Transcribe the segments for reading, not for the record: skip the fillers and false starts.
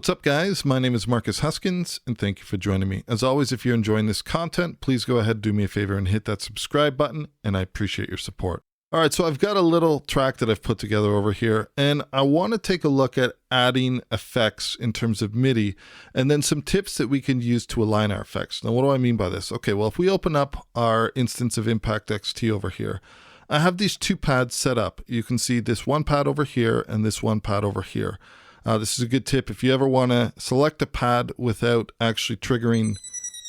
What's up, guys? My name is Marcus Huskins, and thank you for joining me. As always, if you're enjoying this content, please go ahead, do me a favor, and hit that subscribe button, and I appreciate your support. All right, so I've got a little track that I've put together over here, and I want to take a look at adding effects in terms of MIDI, and then some tips that we can use to align our effects. Now, what do I mean by this? Okay, well, if we open up our instance of Impact XT over here, I have these two pads set up. You can see this one pad over here and this one pad over here. This is a good tip if you ever want to select a pad without actually triggering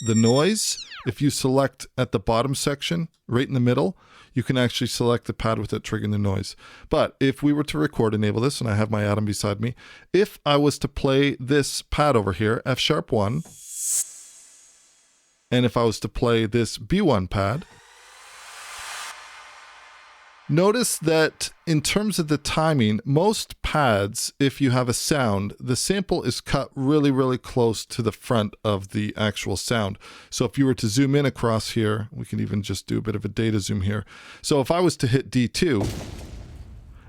the noise. If you select at the bottom section, right in the middle, you can actually select the pad without triggering the noise. But if we were to record, enable this, and I have my Atom beside me, if I was to play this pad over here, F#1, and if I was to play this B1 pad, notice that in terms of the timing, most pads, if you have a sound, the sample is cut really, really close to the front of the actual sound. So if you were to zoom in across here, we can even just do a bit of a data zoom here. So if I was to hit D2,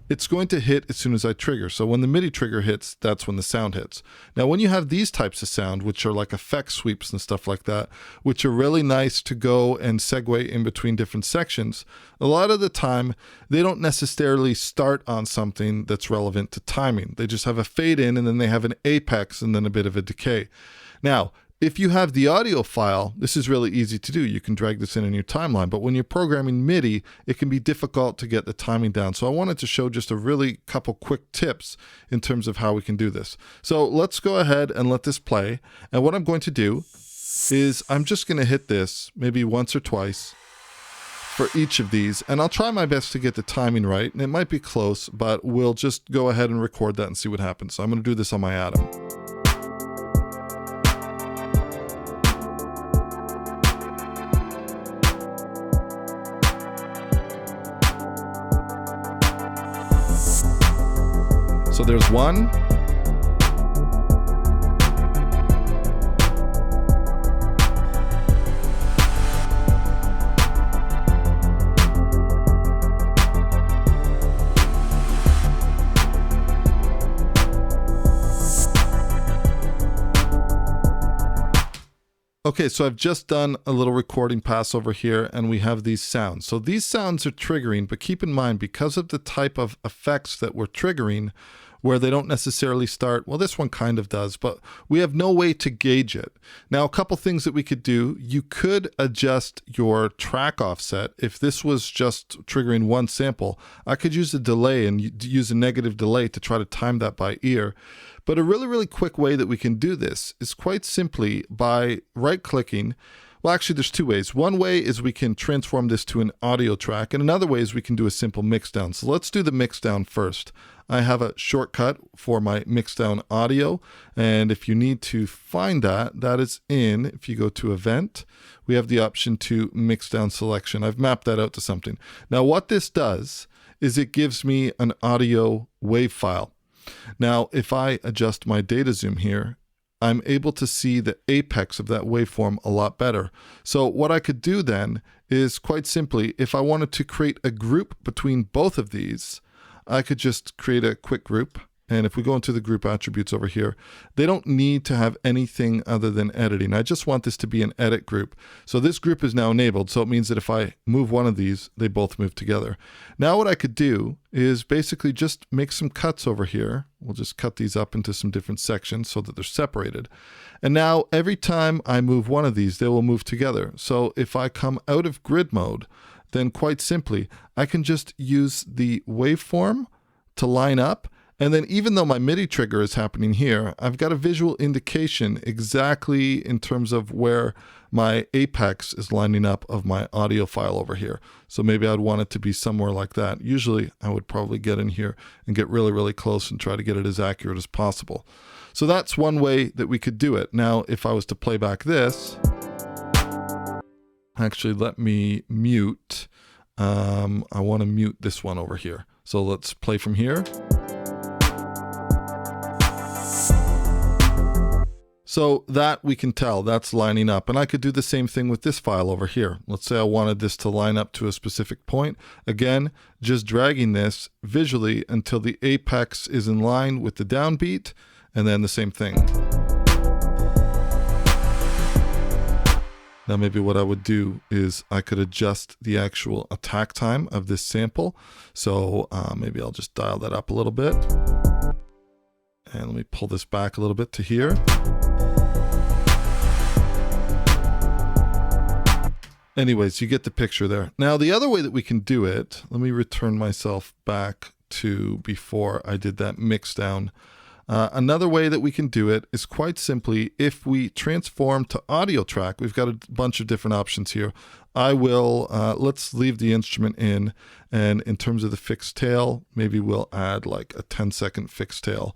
it's going to hit as soon as I trigger. So when the MIDI trigger hits, that's when the sound hits. Now, when you have these types of sound, which are like effect sweeps and stuff like that, which are really nice to go and segue in between different sections, a lot of the time, they don't necessarily start on something that's relevant to timing. They just have a fade in, and then they have an apex and then a bit of a decay. Now, if you have the audio file, this is really easy to do. You can drag this in your timeline, but when you're programming MIDI, it can be difficult to get the timing down. So I wanted to show just a really couple quick tips in terms of how we can do this. So let's go ahead and let this play. And what I'm going to do is I'm just going to hit this maybe once or twice for each of these, and I'll try my best to get the timing right. And it might be close, but we'll just go ahead and record that and see what happens. So I'm going to do this on my Atom. So there's one. Okay, so I've just done a little recording pass over here, and we have these sounds. So these sounds are triggering, but keep in mind, because of the type of effects that we're triggering, where they don't necessarily start, well, this one kind of does, but we have no way to gauge it. Now, a couple things that we could do, you could adjust your track offset. If this was just triggering one sample, I could use a delay and use a negative delay to try to time that by ear. But a really, really quick way that we can do this is quite simply by right-clicking. Well, actually, there's two ways. One way is we can transform this to an audio track, and another way is we can do a simple mix down. So let's do the mix down first. I have a shortcut for my mix down audio, and if you need to find that, that is in, if you go to Event, we have the option to mix down selection. I've mapped that out to something. Now, what this does is it gives me an audio wave file. Now, if I adjust my data zoom here, I'm able to see the apex of that waveform a lot better. So what I could do then is quite simply, if I wanted to create a group between both of these, I could just create a quick group. And if we go into the group attributes over here, they don't need to have anything other than editing. I just want this to be an edit group. So this group is now enabled. So it means that if I move one of these, they both move together. Now what I could do is basically just make some cuts over here. We'll just cut these up into some different sections so that they're separated. And now every time I move one of these, they will move together. So if I come out of grid mode, then quite simply, I can just use the waveform to line up. And then even though my MIDI trigger is happening here, I've got a visual indication exactly in terms of where my apex is lining up of my audio file over here. So maybe I'd want it to be somewhere like that. Usually I would probably get in here and get really, really close and try to get it as accurate as possible. So that's one way that we could do it. Now, if I was to play back this, actually let me mute. I want to mute this one over here. So let's play from here. So that we can tell, that's lining up. And I could do the same thing with this file over here. Let's say I wanted this to line up to a specific point. Again, just dragging this visually until the apex is in line with the downbeat. and then the same thing. Now maybe what I would do is I could adjust the actual attack time of this sample. So maybe I'll just dial that up a little bit. And let me pull this back a little bit to here. Anyways, you get the picture there. Now the other way that we can do it, let me return myself back to before I did that mix down. Another way that we can do it is quite simply if we transform to audio track. We've got a bunch of different options here. I will, let's leave the instrument in, and in terms of the fixed tail, maybe we'll add like a 10-second fixed tail.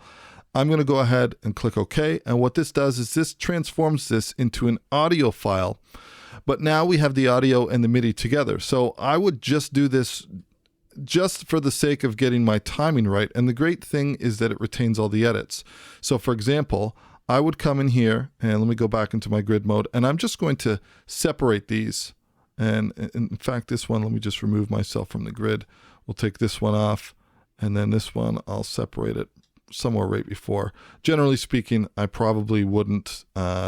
I'm going to go ahead and click OK, and what this does is this transforms this into an audio file, but now we have the audio and the MIDI together. So I would just do this just for the sake of getting my timing right. And the great thing is that it retains all the edits. So for example, I would come in here and let me go back into my grid mode, and I'm just going to separate these. And in fact, this one, let me just remove myself from the grid. We'll take this one off, and then this one, I'll separate it somewhere right before. Generally speaking, I probably wouldn't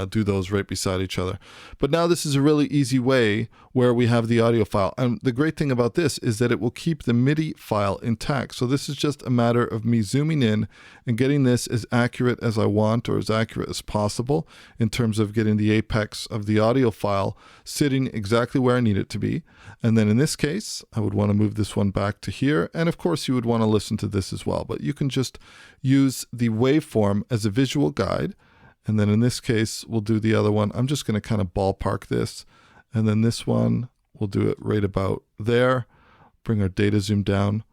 do those right beside each other. But now this is a really easy way where we have the audio file. And the great thing about this is that it will keep the MIDI file intact. So this is just a matter of me zooming in and getting this as accurate as I want, or as accurate as possible, in terms of getting the apex of the audio file sitting exactly where I need it to be. And then in this case, I would want to move this one back to here. And of course, you would want to listen to this as well. But you can just use the waveform as a visual guide. And then in this case, we'll do the other one. I'm just going to kind of ballpark this. And then this one, we'll do it right about there. Bring our data zoom down.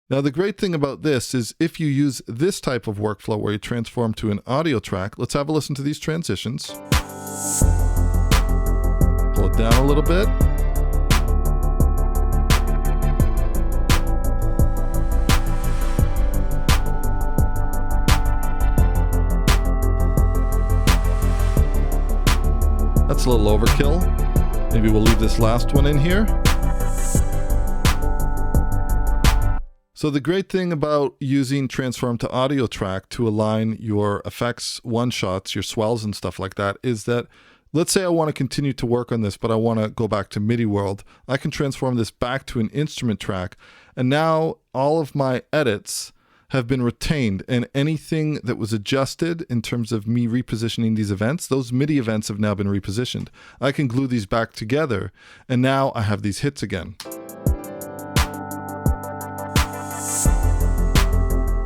Now, the great thing about this is if you use this type of workflow where you transform to an audio track, let's have a listen to these transitions. Pull it down a little bit. That's a little overkill. Maybe we'll leave this last one in here. So the great thing about using transform to audio track to align your effects one-shots, your swells and stuff like that, is that let's say I want to continue to work on this, but I want to go back to MIDI world. I can transform this back to an instrument track, and now all of my edits have been retained, and anything that was adjusted in terms of me repositioning these events, those MIDI events have now been repositioned. I can glue these back together, and now I have these hits again.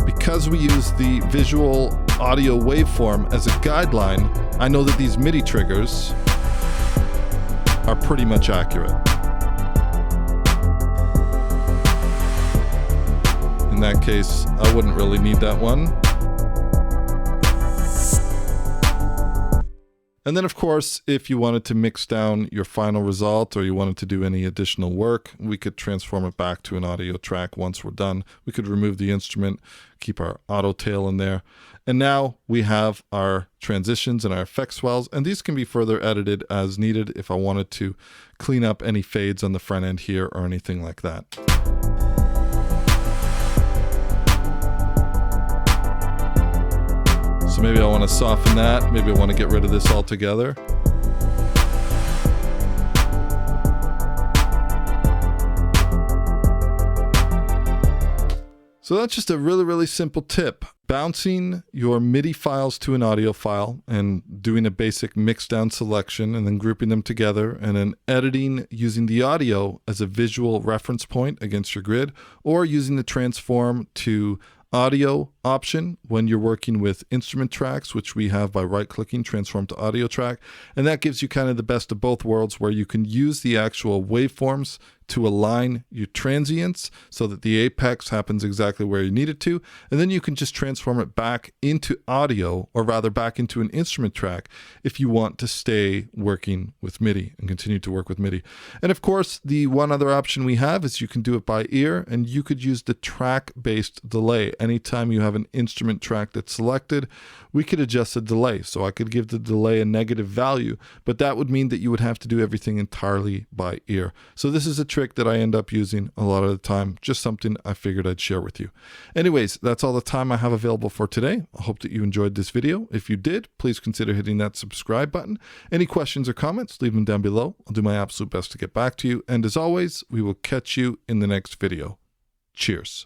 Because we use the visual audio waveform as a guideline, I know that these MIDI triggers are pretty much accurate. In that case, I wouldn't really need that one. And then of course, if you wanted to mix down your final result, or you wanted to do any additional work, we could transform it back to an audio track once we're done. We could remove the instrument, keep our auto tail in there. And now we have our transitions and our effect swells, and these can be further edited as needed if I wanted to clean up any fades on the front end here or anything like that. So maybe I want to soften that. Maybe I want to get rid of this altogether. So that's just a really, really simple tip. Bouncing your MIDI files to an audio file and doing a basic mix down selection and then grouping them together, and then editing using the audio as a visual reference point against your grid, or using the transform to audio option when you're working with instrument tracks, which we have by right-clicking transform to audio track. And that gives you kind of the best of both worlds, where you can use the actual waveforms to align your transients so that the apex happens exactly where you need it to. And then you can just transform it back into audio, or rather back into an instrument track, if you want to stay working with MIDI and continue to work with MIDI. And of course, the one other option we have is you can do it by ear, and you could use the track-based delay. Anytime you have an instrument track that's selected, we could adjust the delay. So I could give the delay a negative value, but that would mean that you would have to do everything entirely by ear. So this is a trick that I end up using a lot of the time, just something I figured I'd share with you. Anyways, that's all the time I have available for today. I hope that you enjoyed this video. If you did, please consider hitting that subscribe button. Any questions or comments, leave them down below. I'll do my absolute best to get back to you. And as always, we will catch you in the next video. Cheers.